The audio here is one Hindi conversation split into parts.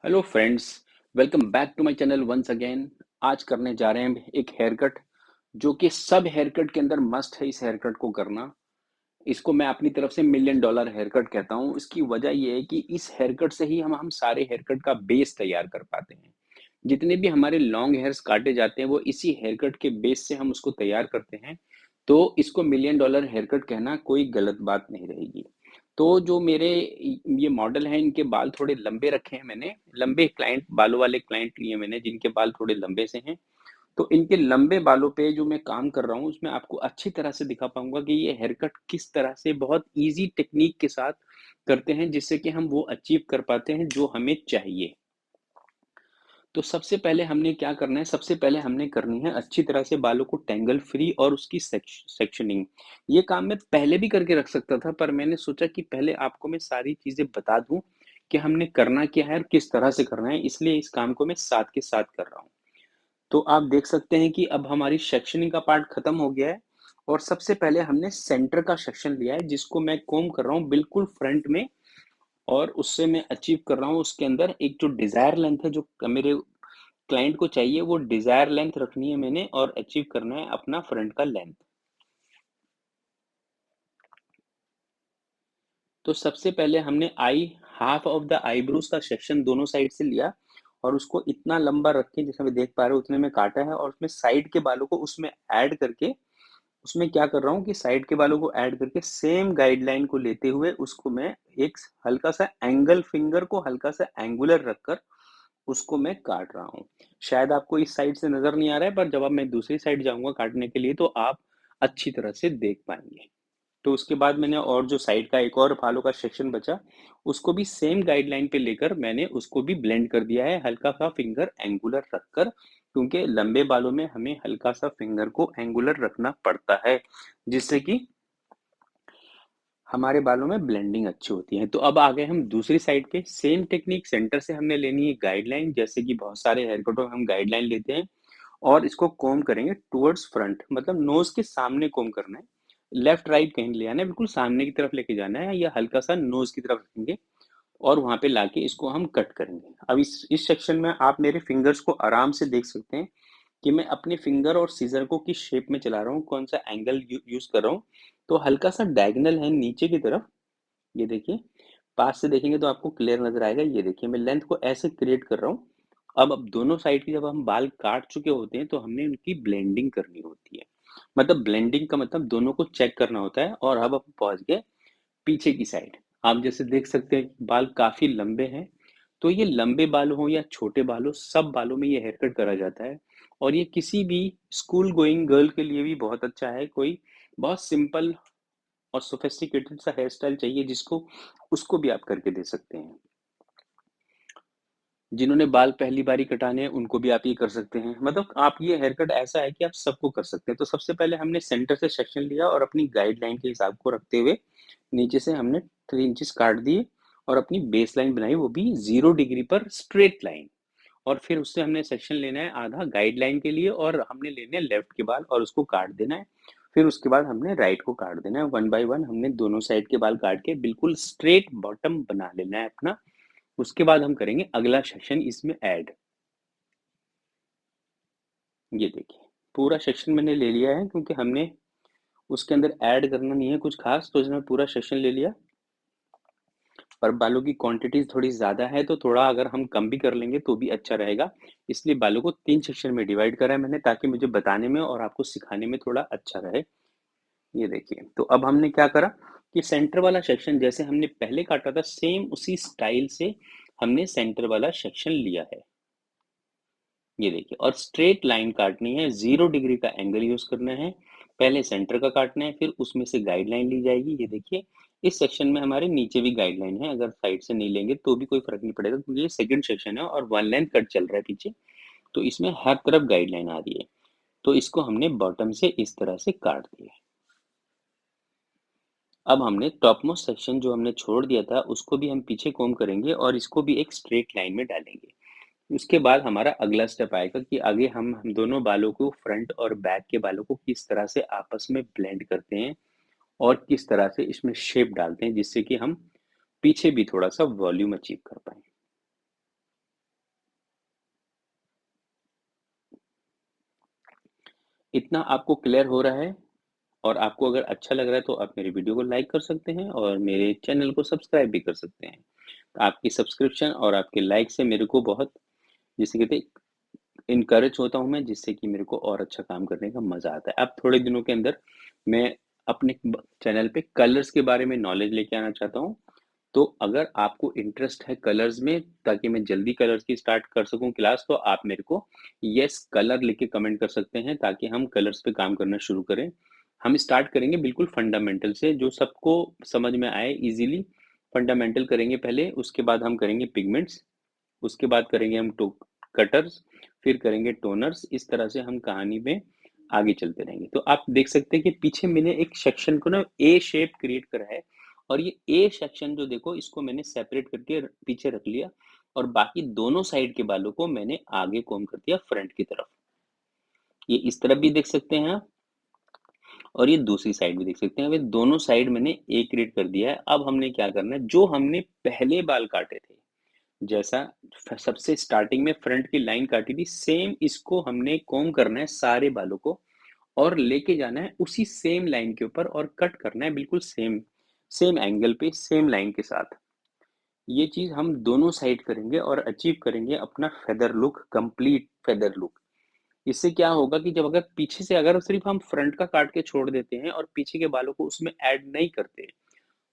Hello friends, welcome back to my channel once again. आज करने जा रहे हैं एक हेयर कट जो कि सब हेयर कट के अंदर मस्ट है। इस हेयर कट को करना, इसको मैं अपनी तरफ से मिलियन डॉलर हेयर कट कहता हूँ। इसकी वजह ये है कि इस हेयर कट से ही हम सारे हेयर कट का बेस तैयार कर पाते हैं। जितने भी हमारे लॉन्ग हेयर्स काटे जाते हैं वो इसी हेयर कट के बेस से हम उसको तैयार करते हैं। तो इसको मिलियन डॉलर हेयर कट कहना कोई गलत बात नहीं रहेगी। तो जो मेरे ये मॉडल हैं, इनके बाल थोड़े लंबे रखे हैं मैंने। लंबे क्लाइंट, बालों वाले क्लाइंट लिए मैंने जिनके बाल थोड़े लंबे से हैं। तो इनके लंबे बालों पे जो मैं काम कर रहा हूँ उसमें आपको अच्छी तरह से दिखा पाऊंगा कि ये हेयर कट किस तरह से बहुत इजी टेक्निक के साथ करते हैं, जिससे कि हम वो अचीव कर पाते हैं जो हमें चाहिए। तो सबसे पहले हमने क्या करना है, सबसे पहले हमने करनी है अच्छी तरह से बालों को टेंगल फ्री और उसकी सेक्शनिंग। ये काम मैं पहले भी करके रख सकता था, पर मैंने सोचा कि पहले आपको मैं सारी चीजें बता दूं कि हमने करना क्या है और किस तरह से करना है, इसलिए इस काम को मैं साथ के साथ कर रहा हूँ। तो आप देख सकते हैं कि अब हमारी सेक्शनिंग का पार्ट खत्म हो गया है। और सबसे पहले हमने सेंटर का सेक्शन लिया है, जिसको मैं कोम कर रहा हूँ बिल्कुल फ्रंट में। और उससे मैं अचीव कर रहा हूँ उसके अंदर एक जो डिजायर लेंथ है, जो मेरे क्लाइंट को चाहिए, वो डिजायर लेंथ रखनी है मैंने और अचीव करना है अपना फ्रंट का लेंथ। तो सबसे पहले हमने आई हाफ ऑफ द आईब्रोज का सेक्शन दोनों साइड से लिया और उसको इतना लंबा रख के, जैसे मैं देख पा रहे हो उतने में काटा है। और उसमें साइड के बालों को उसमें ऐड करके, उसमें क्या कर रहा हूँ कि साइड के बालों को ऐड करके सेम गाइडलाइन को लेते हुए उसको मैं एक हल्का सा एंगल, फिंगर को हल्का सा एंगुलर रखकर उसको मैं काट रहा हूँ। शायद आपको इस साइड से नजर नहीं आ रहा है, पर जब अब मैं दूसरी साइड जाऊंगा काटने के लिए तो आप अच्छी तरह से देख पाएंगे। तो उसके बाद मैंने और जो साइड का एक और बालों का सेक्शन बचा, उसको भी सेम गाइडलाइन पे लेकर मैंने उसको भी ब्लेंड कर दिया है, हल्का सा फिंगर एंगुलर रखकर, क्योंकि लंबे बालों में हमें हल्का सा फिंगर को एंगुलर रखना पड़ता है, जिससे कि हमारे बालों में ब्लेंडिंग अच्छी होती है। तो अब आ गए हम दूसरी साइड पे। सेम टेक्निक, सेंटर से हमने लेनी है गाइडलाइन, जैसे कि बहुत सारे हेयर कटों में हम गाइडलाइन लेते हैं और इसको कोम करेंगे टुवर्ड्स फ्रंट, मतलब नोज के सामने कोम करना है। लेफ्ट राइट कहीं ले आना है, बिल्कुल सामने की तरफ लेके जाना है या हल्का सा नोज की तरफ रखेंगे और वहां पे लाके इसको हम कट करेंगे। अब इस सेक्शन में आप मेरे फिंगर्स को आराम से देख सकते हैं कि मैं अपने फिंगर और सीजर को किस शेप में चला रहा हूँ, कौन सा एंगल यूज कर रहा हूँ। तो हल्का सा डायगनल है नीचे की तरफ, ये देखिए। पास से देखेंगे तो आपको क्लियर नजर आएगा। ये देखिए, मैं लेंथ को ऐसे क्रिएट कर रहा हूँ। अब दोनों साइड की जब हम बाल काट चुके होते हैं तो हमने उनकी ब्लेंडिंग करनी होती है। मतलब ब्लेंडिंग का मतलब दोनों को चेक करना होता है। और अब हम पहुंच गए पीछे की साइड। आप जैसे देख सकते हैं कि बाल काफी लंबे हैं। तो ये लंबे बाल हो या छोटे बाल हो, सब बालों में ये हेयर कट करा जाता है। और ये किसी भी स्कूल गोइंग गर्ल के लिए भी बहुत अच्छा है। कोई बहुत सिंपल और सोफिस्टिकेटेड सा हेयर स्टाइल चाहिए जिसको, उसको भी आप करके दे सकते हैं। जिन्होंने बाल पहली बारी कटाने हैं उनको भी आप ये कर सकते हैं। मतलब आप, ये हेयर कट ऐसा है कि आप सबको कर सकते हैं। तो सबसे पहले हमने सेंटर से सेक्शन लिया और अपनी गाइडलाइन के हिसाब को रखते हुए नीचे से हमने 3 इंचेस काट दिए और अपनी बेस लाइन बनाई, वो भी 0 डिग्री पर स्ट्रेट लाइन। और फिर उससे हमने सेक्शन लेना है आधा गाइडलाइन के लिए और हमने लेने हैं लेफ्ट के बाल और उसको काट देना है। फिर उसके बाद हमने राइट को काट देना है। वन बाय वन हमने दोनों साइड के बाल काट के बिल्कुल स्ट्रेट बॉटम बना लेना है अपना। उसके बाद हम करेंगे अगला सेक्शन इसमें ऐड। ये देखिए, पूरा सेक्शन मैंने ले लिया है क्योंकि हमने उसके अंदर ऐड करना नहीं है कुछ खास, तो इसमें पूरा सेक्शन ले लिया। पर बालों की क्वांटिटी थोड़ी ज़्यादा है तो थोड़ा अगर हम कम भी कर लेंगे तो भी अच्छा रहेगा। इसलिए बालों को 3 सेक्शन में डिवाइड करा है मैंने, ताकि मुझे बताने में और आपको सिखाने में थोड़ा अच्छा रहे। ये देखिए, तो अब हमने क्या करा कि सेंटर वाला सेक्शन जैसे हमने पहले काटा था सेम उसी स्टाइल से हमने सेंटर वाला सेक्शन लिया है। ये देखिए, और स्ट्रेट लाइन काटनी है, 0 डिग्री का एंगल यूज करना है। पहले सेंटर का काटना है, फिर उसमें से गाइडलाइन ली जाएगी। ये देखिए, इस सेक्शन में हमारे नीचे भी गाइडलाइन है, अगर साइड से नहीं लेंगे तो भी कोई फर्क नहीं पड़ेगा क्योंकि ये सेकंड सेक्शन है और वन लाइन कट चल रहा है पीछे। तो इसमें हर तरफ गाइडलाइन आ रही है। तो इसको हमने बॉटम से इस तरह से काट दिया। अब हमने टॉप मोस्ट सेक्शन जो हमने छोड़ दिया था उसको भी हम पीछे कोम करेंगे और इसको भी एक स्ट्रेट लाइन में डालेंगे। उसके बाद हमारा अगला स्टेप आएगा कि आगे हम दोनों बालों को, फ्रंट और बैक के बालों को किस तरह से आपस में ब्लेंड करते हैं और किस तरह से इसमें शेप डालते हैं, जिससे कि हम पीछे भी थोड़ा सा वॉल्यूम अचीव कर पाए। इतना आपको क्लियर हो रहा है और आपको अगर अच्छा लग रहा है तो आप मेरे वीडियो को लाइक कर सकते हैं और मेरे चैनल को सब्सक्राइब भी कर सकते हैं। तो आपकी सब्सक्रिप्शन और आपके लाइक से मेरे को बहुत, जिसे कहते हैं, इनकरेज होता हूँ मैं, जिससे कि मेरे को और अच्छा काम करने का मज़ा आता है। अब थोड़े दिनों के अंदर मैं अपने चैनल पे कलर्स के बारे में नॉलेज लेके आना चाहता हूँ। तो अगर आपको इंटरेस्ट है कलर्स में, ताकि मैं जल्दी कलर्स की स्टार्ट कर सकूं क्लास, तो आप मेरे को यस कलर लिख के कमेंट कर सकते हैं, ताकि हम कलर्स पे काम करना शुरू करें। हम स्टार्ट करेंगे बिल्कुल फंडामेंटल से, जो सबको समझ में आए इजीली। फंडामेंटल करेंगे पहले, उसके बाद हम करेंगे पिगमेंट्स, उसके बाद करेंगे हम टो कटर्स, फिर करेंगे टोनर्स। इस तरह से हम कहानी में आगे चलते रहेंगे। तो आप देख सकते हैं कि पीछे मैंने एक सेक्शन को ना ए शेप क्रिएट करा है, और ये ए सेक्शन जो देखो, इसको मैंने सेपरेट करके पीछे रख लिया, और बाकी दोनों साइड के बालों को मैंने आगे कॉम्ब कर दिया फ्रंट की तरफ। ये इस तरफ भी देख सकते हैं आप, और ये दूसरी साइड भी देख सकते हैं। वे दोनों साइड मैंने ए क्रिएट कर दिया है। अब हमने क्या करना है, जो हमने पहले बाल काटे थे, जैसा सबसे स्टार्टिंग में फ्रंट की लाइन काटी थी, सेम इसको हमने कॉम्ब करना है सारे बालों को, और लेके जाना है उसी सेम लाइन के ऊपर, और कट करना है बिल्कुल सेम सेम एंगल पे, सेम लाइन के साथ। ये चीज हम दोनों साइड करेंगे और अचीव करेंगे अपना feather look, complete feather look. इससे क्या होगा कि जब अगर पीछे से अगर सिर्फ हम फ्रंट का काट के छोड़ देते हैं और पीछे के बालों को उसमें ऐड नहीं करते,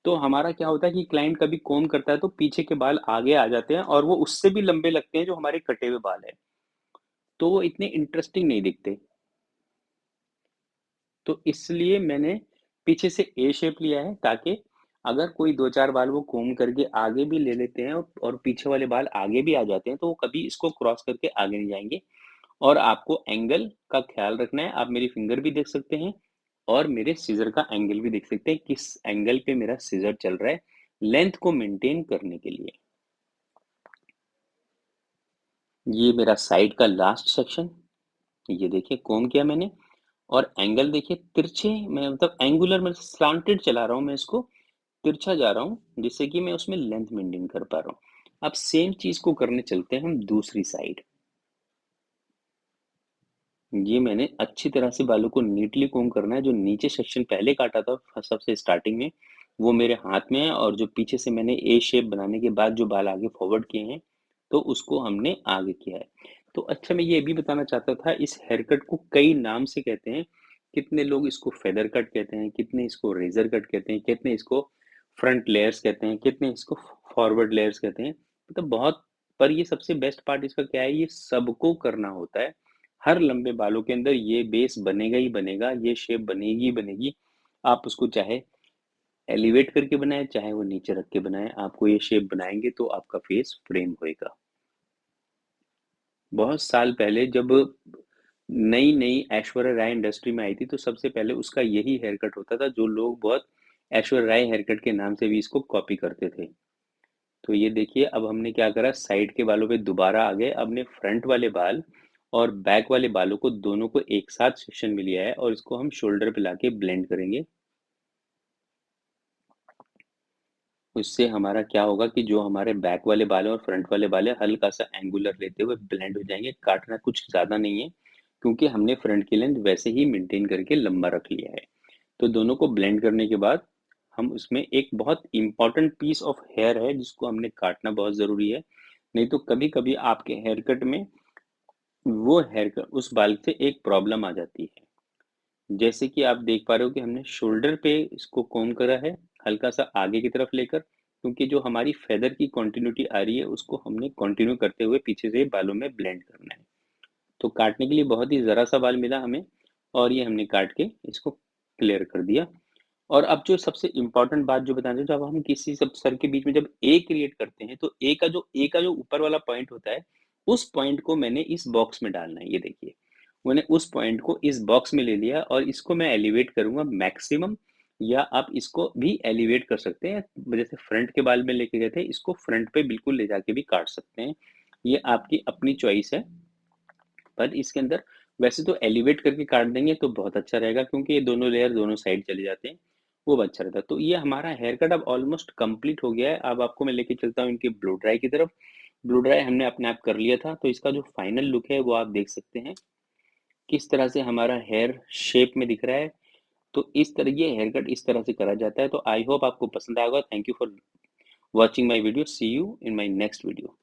तो हमारा क्या होता है कि क्लाइंट कभी कोम करता है तो पीछे के बाल आगे आ जाते हैं, और वो उससे भी लंबे लगते हैं जो हमारे कटे हुए बाल है, तो वो इतने इंटरेस्टिंग नहीं दिखते। तो इसलिए मैंने पीछे से ए शेप लिया है, ताकि अगर कोई दो चार बाल वो कोम करके आगे भी ले लेते हैं और पीछे वाले बाल आगे भी आ जाते हैं, तो वो कभी इसको क्रॉस करके आगे नहीं जाएंगे। और आपको एंगल का ख्याल रखना है। आप मेरी फिंगर भी देख सकते हैं, और मेरे सीजर का एंगल भी देख सकते हैं, किस एंगल पे मेरा सीजर चल रहा है लेंथ को मेंटेन करने के लिए। ये मेरा साइड का लास्ट सेक्शन, ये देखिए कोम किया मैंने, और एंगल देखिए तिरछे, मैं मतलब एंगुलर में स्लांटेड चला रहा हूँ मैं इसको, तिरछा जा रहा हूँ, जिससे कि मैं उसमें लेंथ मेंटेन कर पा रहा हूँ। अब सेम चीज को करने चलते हैं हम दूसरी साइड। ये मैंने अच्छी तरह से बालों को नीटली कोम करना है। जो नीचे सेक्शन पहले काटा था सबसे स्टार्टिंग में, वो मेरे हाथ में है, और जो पीछे से मैंने ए शेप बनाने के बाद जो बाल आगे फॉरवर्ड किए हैं, तो उसको हमने आगे किया है। तो अच्छा, मैं ये भी बताना चाहता था, इस हेयर कट को कई नाम से कहते हैं। कितने लोग इसको फेदर कट कहते हैं, कितने इसको रेजर कट कहते हैं, कितने इसको फ्रंट लेयर्स कहते हैं, कितने इसको फॉरवर्ड लेयर्स कहते हैं, मतलब बहुत। पर ये सबसे बेस्ट पार्ट इसका क्या है, ये सबको करना होता है। हर लंबे बालों के अंदर ये बेस बनेगा ही बनेगा, ये शेप बनेगी ही बनेगी। आप उसको चाहे एलिवेट करके बनाए, चाहे वो नीचे रख के बनाए, आपको ये शेप बनाएंगे तो आपका फेस फ्रेम होएगा। बहुत साल पहले जब नई नई ऐश्वर्या राय इंडस्ट्री में आई थी, तो सबसे पहले उसका यही हेयर कट होता था, जो लोग बहुत ऐश्वर्या राय हेयर कट के नाम से भी इसको कॉपी करते थे। तो ये देखिए, अब हमने क्या करा, साइड के बालों पे दोबारा आ गए। अब ने फ्रंट वाले बाल और बैक वाले बालों को दोनों को एक साथ सेक्शन में लिया है, और इसको हम शोल्डर पे लाके ब्लेंड करेंगे। उससे हमारा क्या होगा कि जो हमारे बैक वाले बाल है और फ्रंट वाले बाल है, हल्का सा एंगुलर लेते हुए ब्लेंड हो जाएंगे। काटना कुछ ज़्यादा नहीं है, क्योंकि हमने फ्रंट की लेंथ वैसे ही मेंटेन करके लंबा रख लिया है। तो दोनों को ब्लेंड करने के बाद हम उसमें एक बहुत इंपॉर्टेंट पीस ऑफ हेयर है, जिसको हमने काटना बहुत ज़रूरी है। नहीं तो कभी कभी आपके हेयर कट में वो हेयर कट उस बाल से एक प्रॉब्लम आ जाती है। जैसे कि आप देख पा रहे हो कि हमने शोल्डर पे इसको कोम करा है, हल्का सा आगे की तरफ लेकर, क्योंकि जो हमारी फेदर की कंटिन्यूटी आ रही है उसको हमने कंटिन्यू करते हुए पीछे से बालों में ब्लेंड करना है। तो काटने के लिए बहुत ही ज़रा सा बाल मिला हमें, और ये हमने काट के इसको क्लियर कर दिया। और अब जो सबसे इम्पोर्टेंट बात जो बताना चाहूँ, जब हम किसी सब सर के बीच में जब ए क्रिएट करते हैं, तो ए का जो ऊपर वाला पॉइंट होता है, उस पॉइंट को मैंने इस बॉक्स में डालना है। ये देखिए, मैंने उस पॉइंट को इस बॉक्स में ले लिया, और इसको मैं एलिवेट करूंगा मैक्सिमम, या आप इसको भी एलिवेट कर सकते हैं। जैसे फ्रंट के बाल में लेके गए थे, इसको फ्रंट पे बिल्कुल ले जाके भी काट सकते हैं। ये आपकी अपनी चॉइस है। पर इसके अंदर वैसे तो एलिवेट करके काट देंगे तो बहुत अच्छा रहेगा, क्योंकि ये दोनों लेयर दोनों साइड चले जाते हैं, वो अच्छा रहता है। तो ये हमारा हेयर कट अब ऑलमोस्ट कंप्लीट हो गया है। अब आपको मैं लेके चलता हूँ इनकी ब्लो ड्राई की तरफ। ब्लो ड्राई हमने अपने आप कर लिया था, तो इसका जो फाइनल लुक है वो आप देख सकते हैं। किस तरह से हमारा हेयर शेप में दिख रहा है। तो इस तरह ये हेयर कट इस तरह से करा जाता है। तो आई होप आपको पसंद आएगा। Thank you for watching my video. See you in my next video.